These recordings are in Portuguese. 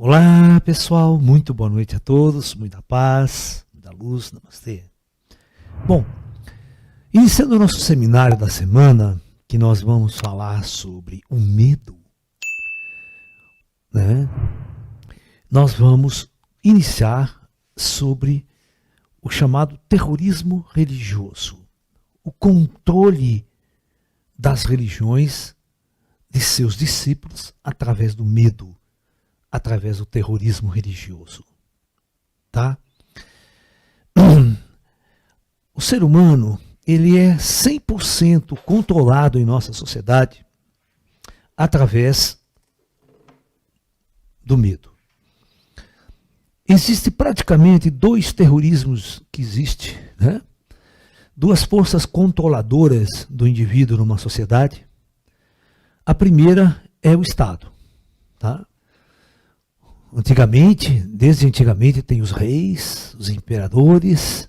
Olá pessoal, muito boa noite a todos, muita paz, muita luz, namastê. Bom, iniciando o nosso seminário da semana, que nós vamos falar sobre o medo, né? Nós vamos iniciar sobre o chamado terrorismo religioso, o controle das religiões de seus discípulos através do medo, através do terrorismo religioso, tá? O ser humano, ele é 100% controlado em nossa sociedade através do medo. Existe praticamente dois terrorismos que existem, né? Duas forças controladoras do indivíduo numa sociedade. A primeira é o Estado, tá? Desde antigamente, tem os reis, os imperadores,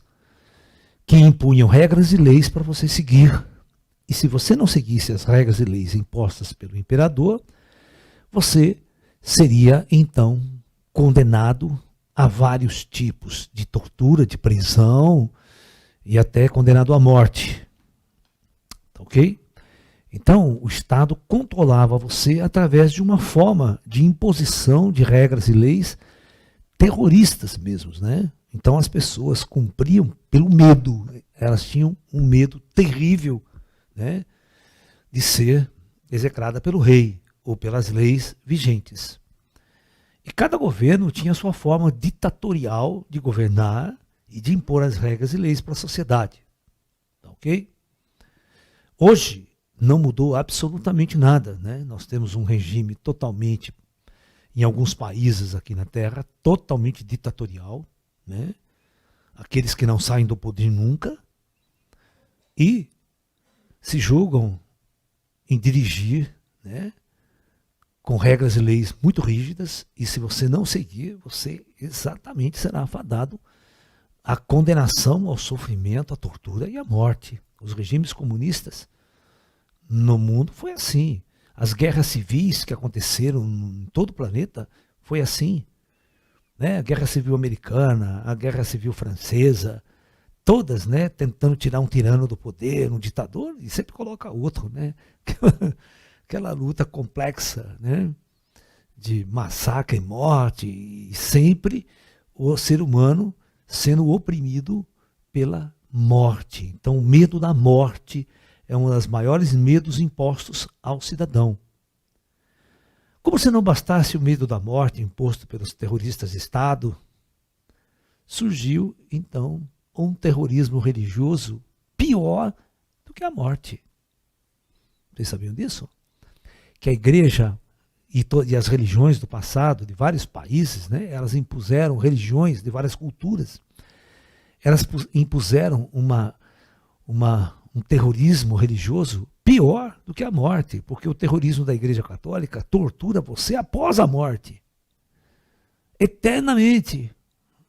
que impunham regras e leis para você seguir. E se você não seguisse as regras e leis impostas pelo imperador, você seria, então, condenado a vários tipos de tortura, de prisão e até condenado à morte. Ok? Então, o Estado controlava você através de uma forma de imposição de regras e leis terroristas mesmo, né? Então, as pessoas cumpriam pelo medo. Elas tinham um medo terrível, né, de ser execrada pelo rei ou pelas leis vigentes. E cada governo tinha sua forma ditatorial de governar e de impor as regras e leis para a sociedade. Ok? Hoje, não mudou absolutamente nada, né? Nós temos um regime totalmente, em alguns países aqui na Terra, totalmente ditatorial, né? Aqueles que não saem do poder nunca e se julgam em dirigir, né, com regras e leis muito rígidas, e se você não seguir, você exatamente será afadado à condenação, ao sofrimento, à tortura e à morte. Os regimes comunistas no mundo foi assim. As guerras civis que aconteceram em todo o planeta foi assim, né? A Guerra Civil Americana, a Guerra Civil Francesa, todas, né, tentando tirar um tirano do poder, um ditador, e sempre coloca outro, né? Aquela luta complexa, né, de massacre e morte, e sempre o ser humano sendo oprimido pela morte. Então, o medo da morte é um dos maiores medos impostos ao cidadão. Como se não bastasse o medo da morte imposto pelos terroristas de Estado, surgiu, então, um terrorismo religioso pior do que a morte. Vocês sabiam disso? Que a igreja e as religiões do passado, de vários países, né, elas impuseram religiões de várias culturas. Elas impuseram um terrorismo religioso pior do que a morte, porque o terrorismo da Igreja Católica tortura você após a morte, eternamente,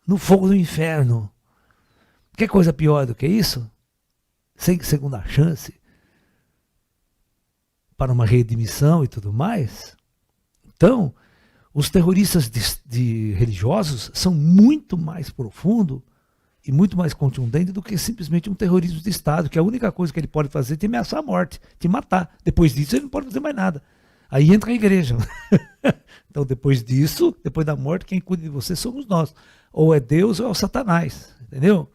no fogo do inferno. Quer coisa pior do que isso? Sem segunda chance, para uma redimissão e tudo mais? Então, os terroristas religiosos são muito mais profundos e muito mais contundente do que simplesmente um terrorismo de Estado, que a única coisa que ele pode fazer é te ameaçar a morte, te matar. Depois disso, ele não pode fazer mais nada. Aí entra a igreja. Então, depois disso, depois da morte, quem cuida de você somos nós. Ou é Deus ou é o Satanás, entendeu?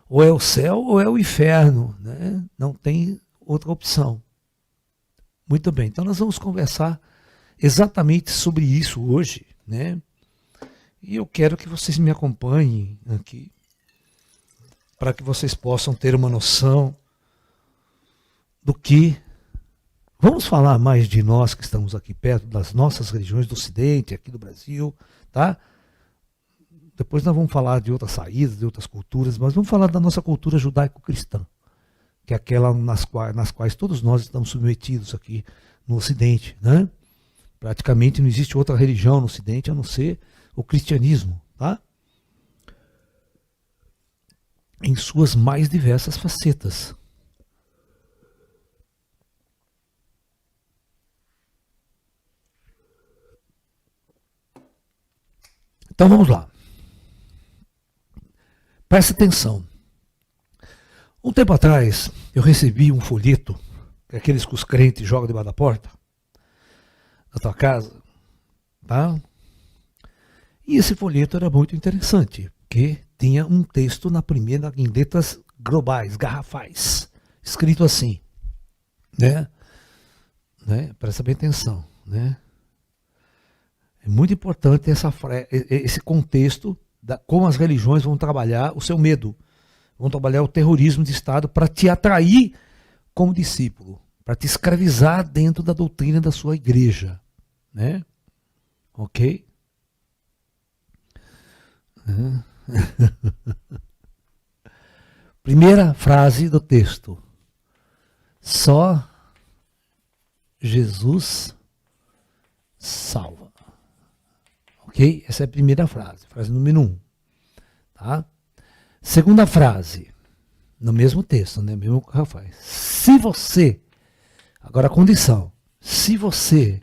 Ou é o céu ou é o inferno, né? Não tem outra opção. Muito bem, então nós vamos conversar exatamente sobre isso hoje, né? E eu quero que vocês me acompanhem aqui, para que vocês possam ter uma noção do que... Vamos falar mais de nós que estamos aqui perto, das nossas religiões do Ocidente, aqui do Brasil, tá? Depois nós vamos falar de outras saídas, de outras culturas, mas vamos falar da nossa cultura judaico-cristã, que é aquela nas quais todos nós estamos submetidos aqui no Ocidente, né? Praticamente não existe outra religião no Ocidente a não ser o cristianismo, tá? Em suas mais diversas facetas. Então vamos lá. Presta atenção. Um tempo atrás, eu recebi um folheto, aqueles que os crentes jogam debaixo da porta, da tua casa, tá? E esse folheto era muito interessante, porque tinha um texto na primeira, em letras globais, garrafais, escrito assim, né? Presta bem atenção, né? É muito importante esse contexto, como as religiões vão trabalhar o seu medo, vão trabalhar o terrorismo de Estado para te atrair como discípulo, para te escravizar dentro da doutrina da sua igreja, né? Ok? Primeira frase do texto. Só Jesus salva. Ok? Essa é a primeira frase. Frase número 1. Tá? Segunda frase. No mesmo texto, né? Mesmo que Rafael. Se você, agora a condição. Se você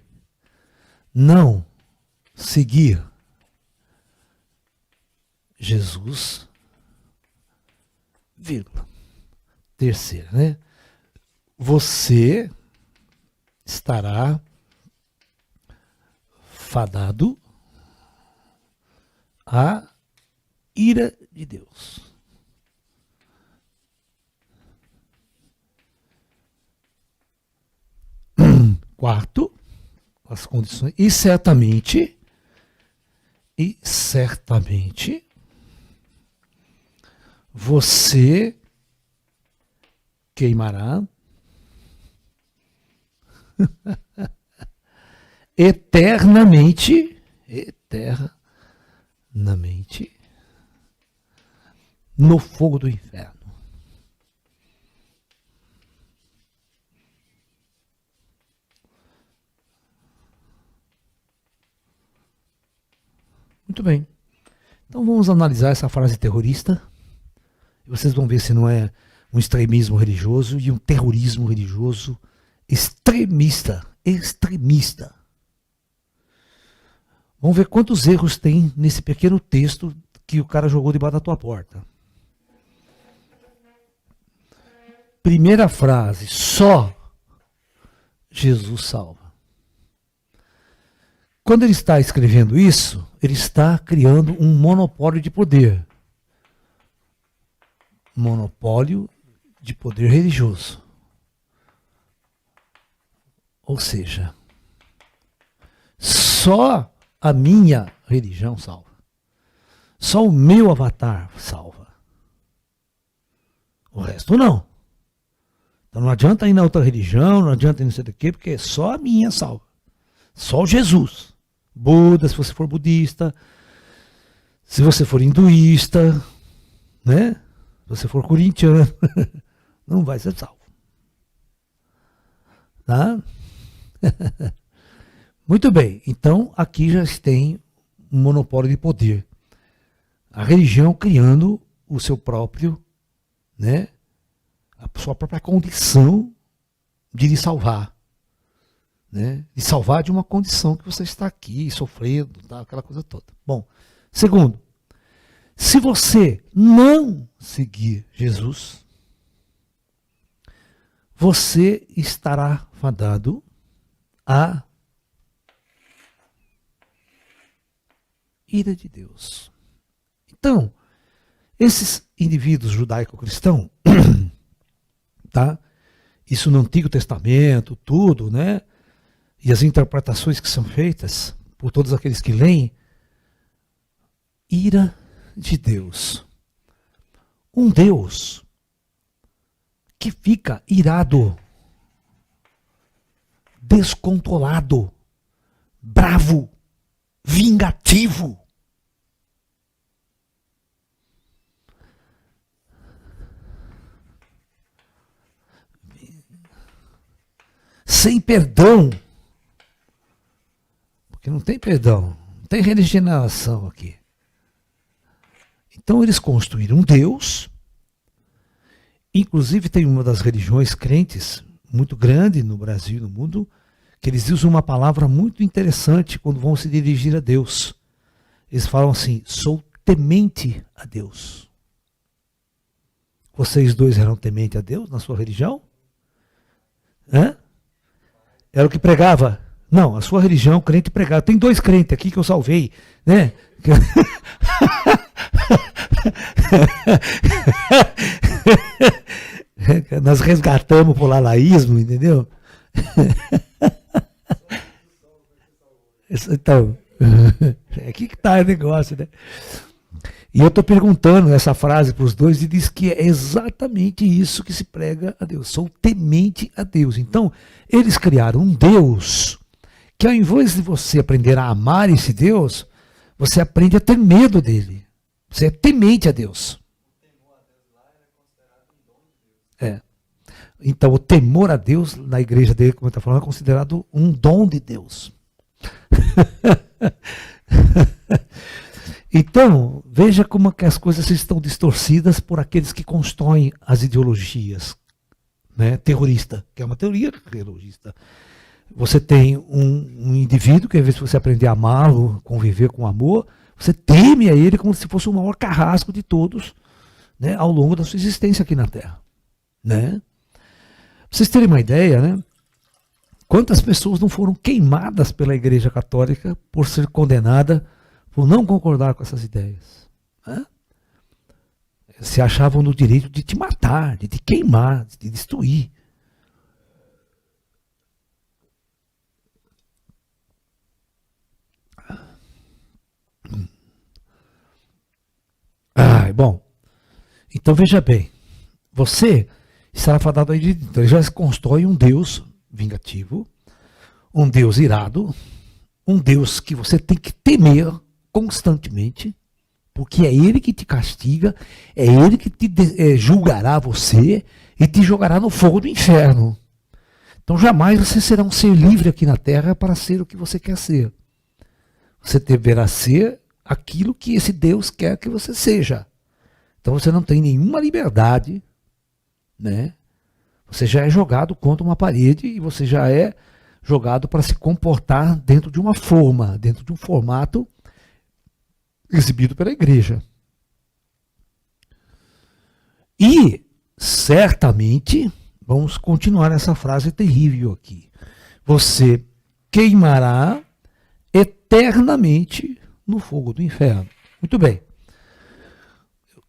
não seguir Jesus, vírgula. Terceira, né? Você estará fadado à ira de Deus. Quarto, as condições. E certamente, você queimará eternamente no fogo do inferno. Muito bem. Então vamos analisar essa frase terrorista. E vocês vão ver se não é um extremismo religioso e um terrorismo religioso extremista. Vamos ver quantos erros tem nesse pequeno texto que o cara jogou debaixo da tua porta. Primeira frase, só Jesus salva. Quando ele está escrevendo isso, ele está criando um monopólio de poder. Monopólio de poder religioso. Ou seja, só a minha religião salva. Só o meu avatar salva. O resto não. Então não adianta ir na outra religião, não adianta ir não sei do quê, porque só a minha salva. Só o Jesus. Buda, se você for budista, se você for hinduísta, né? Se você for corintiano, não vai ser salvo. Tá? Muito bem, então aqui já tem um monopólio de poder. A religião criando o seu próprio, né? A sua própria condição de lhe salvar. Né? De salvar de uma condição que você está aqui, sofrendo, tá? Aquela coisa toda. Bom, segundo, se você não seguir Jesus, você estará fadado à ira de Deus. Então, esses indivíduos judaico-cristãos, tá? Isso no Antigo Testamento, tudo, né? E as interpretações que são feitas por todos aqueles que leem, ira de Deus. Um Deus que fica irado, descontrolado, bravo, vingativo. Sem perdão. Porque não tem perdão, não tem regeneração aqui. Então eles construíram um Deus. Inclusive tem uma das religiões crentes, muito grande no Brasil e no mundo, que eles usam uma palavra muito interessante quando vão se dirigir a Deus. Eles falam assim: sou temente a Deus. Vocês dois eram temente a Deus na sua religião? Hã? Era o que pregava? Não, a sua religião, crente pregava. Tem dois crentes aqui que eu salvei, né? Nós resgatamos o lalaísmo, entendeu? Então, aqui que está o negócio, né? E eu estou perguntando essa frase para os dois e diz que é exatamente isso que se prega a Deus. Sou temente a Deus. Então, eles criaram um Deus que ao invés de você aprender a amar esse Deus, você aprende a ter medo dele. Você é temente a Deus. É. Então, o temor a Deus, na igreja dele, como ele está falando, é considerado um dom de Deus. Então, veja como que as coisas estão distorcidas por aqueles que constroem as ideologias, né? Terrorista, que é uma teoria terrorista. Você tem um indivíduo que, às vezes, você aprender a amá-lo, conviver com amor, você teme a ele como se fosse o maior carrasco de todos, né? Ao longo da sua existência aqui na Terra, né? Pra vocês terem uma ideia, né? Quantas pessoas não foram queimadas pela Igreja Católica por ser condenada por não concordar com essas ideias? Né? Se achavam no direito de te matar, de te queimar, de te destruir. Bom, então veja bem, você será fadado aí então ele já se constrói um Deus vingativo, um Deus irado, um Deus que você tem que temer constantemente, porque é Ele que te castiga, é Ele que te julgará você e te jogará no fogo do inferno. Então jamais você será um ser livre aqui na Terra para ser o que você quer ser. Você deverá ser aquilo que esse Deus quer que você seja. Então você não tem nenhuma liberdade, né? Você já é jogado contra uma parede e você já é jogado para se comportar dentro de uma forma, dentro de um formato exibido pela igreja. E, certamente, vamos continuar essa frase terrível aqui. Você queimará eternamente no fogo do inferno. Muito bem.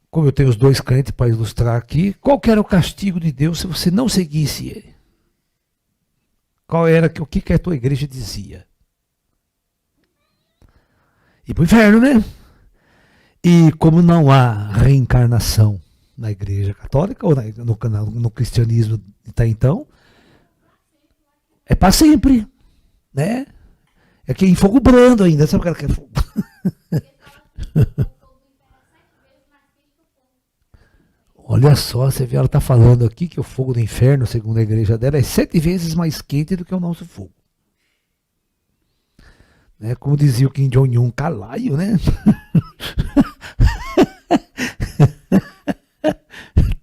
Como eu tenho os dois crentes para ilustrar aqui, qual que era o castigo de Deus se você não seguisse ele? O que a tua igreja dizia? Ir para o inferno, né? E como não há reencarnação na igreja católica, ou no cristianismo até então, é para sempre, né? É que em fogo brando ainda, sabe o cara que é fogo? Olha só, você vê, ela está falando aqui que o fogo do inferno, segundo a igreja dela, é 7 vezes mais quente do que o nosso fogo. Né? Como dizia o Kim Jong-un, calaio, né?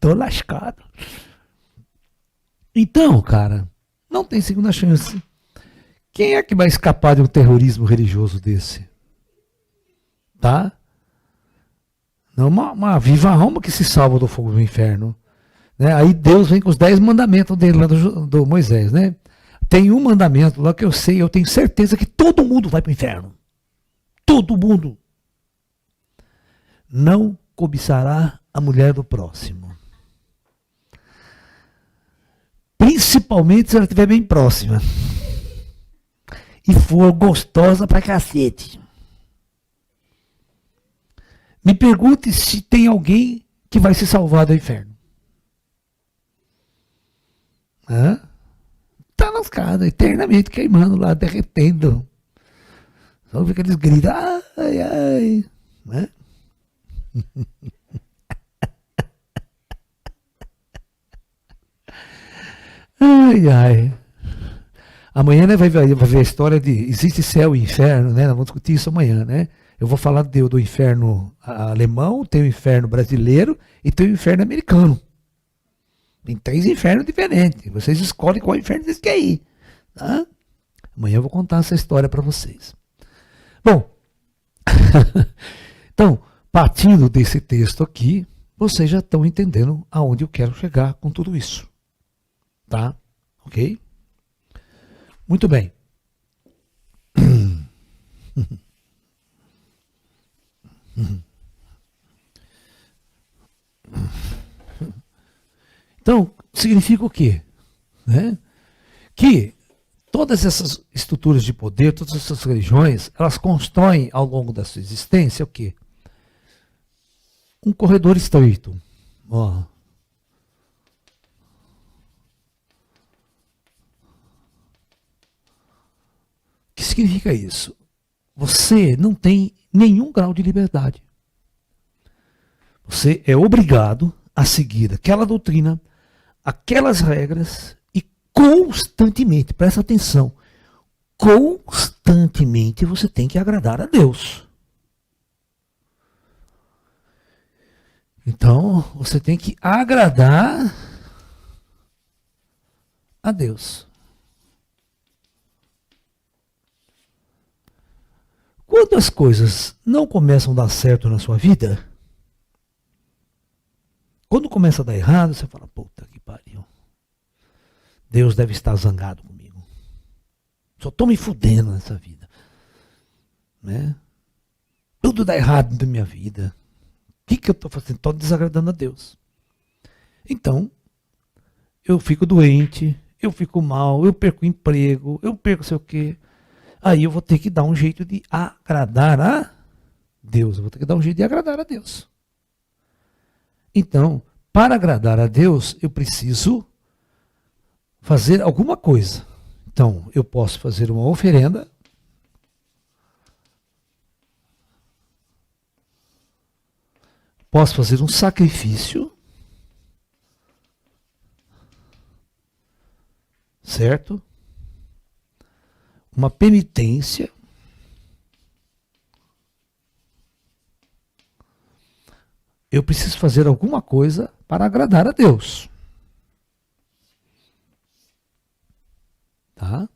Tô lascado. Então, cara, não tem segunda chance. Quem é que vai escapar de um terrorismo religioso desse? Tá? Não, uma viva alma que se salva do fogo do inferno. Né? Aí Deus vem com os 10 mandamentos dele lá do Moisés. Né? Tem um mandamento lá que eu tenho certeza que todo mundo vai para o inferno. Todo mundo. Não cobiçará a mulher do próximo. Principalmente se ela estiver bem próxima. E for gostosa pra cacete. Me pergunte se tem alguém que vai se salvar do inferno. Tá lascado, eternamente queimando lá, derretendo. Só ouve aqueles gritos, ai, ai, né? Ai, ai. Amanhã, né, vai ver a história de existe céu e inferno, né? Nós vamos discutir isso amanhã, né? Eu vou falar do inferno alemão, tem o inferno brasileiro e tem o inferno americano. Tem 3 infernos diferentes. Vocês escolhem qual inferno vocês querem ir. Tá? Amanhã eu vou contar essa história para vocês. Bom, Então, partindo desse texto aqui, vocês já estão entendendo aonde eu quero chegar com tudo isso. Tá? Ok? Muito bem. Então, significa o quê? Né? Que todas essas estruturas de poder, todas essas religiões, elas constroem ao longo da sua existência o quê? Um corredor estreito. Ó. O que significa isso? Você não tem nenhum grau de liberdade. Você é obrigado a seguir aquela doutrina, aquelas regras e constantemente, presta atenção, constantemente você tem que agradar a Deus. Então, você tem que agradar a Deus. Quando as coisas não começam a dar certo na sua vida, quando começa a dar errado, você fala, puta que pariu. Deus deve estar zangado comigo. Só estou me fudendo nessa vida. Né? Tudo dá errado na minha vida. O que eu estou fazendo? Estou desagradando a Deus. Então, eu fico doente, eu fico mal, eu perco o emprego, eu perco sei o quê. Aí eu vou ter que dar um jeito de agradar a Deus. Eu vou ter que dar um jeito de agradar a Deus. Então, para agradar a Deus, eu preciso fazer alguma coisa. Então, eu posso fazer uma oferenda. Posso fazer um sacrifício. Certo? Uma penitência. Eu preciso fazer alguma coisa para agradar a Deus. Tá?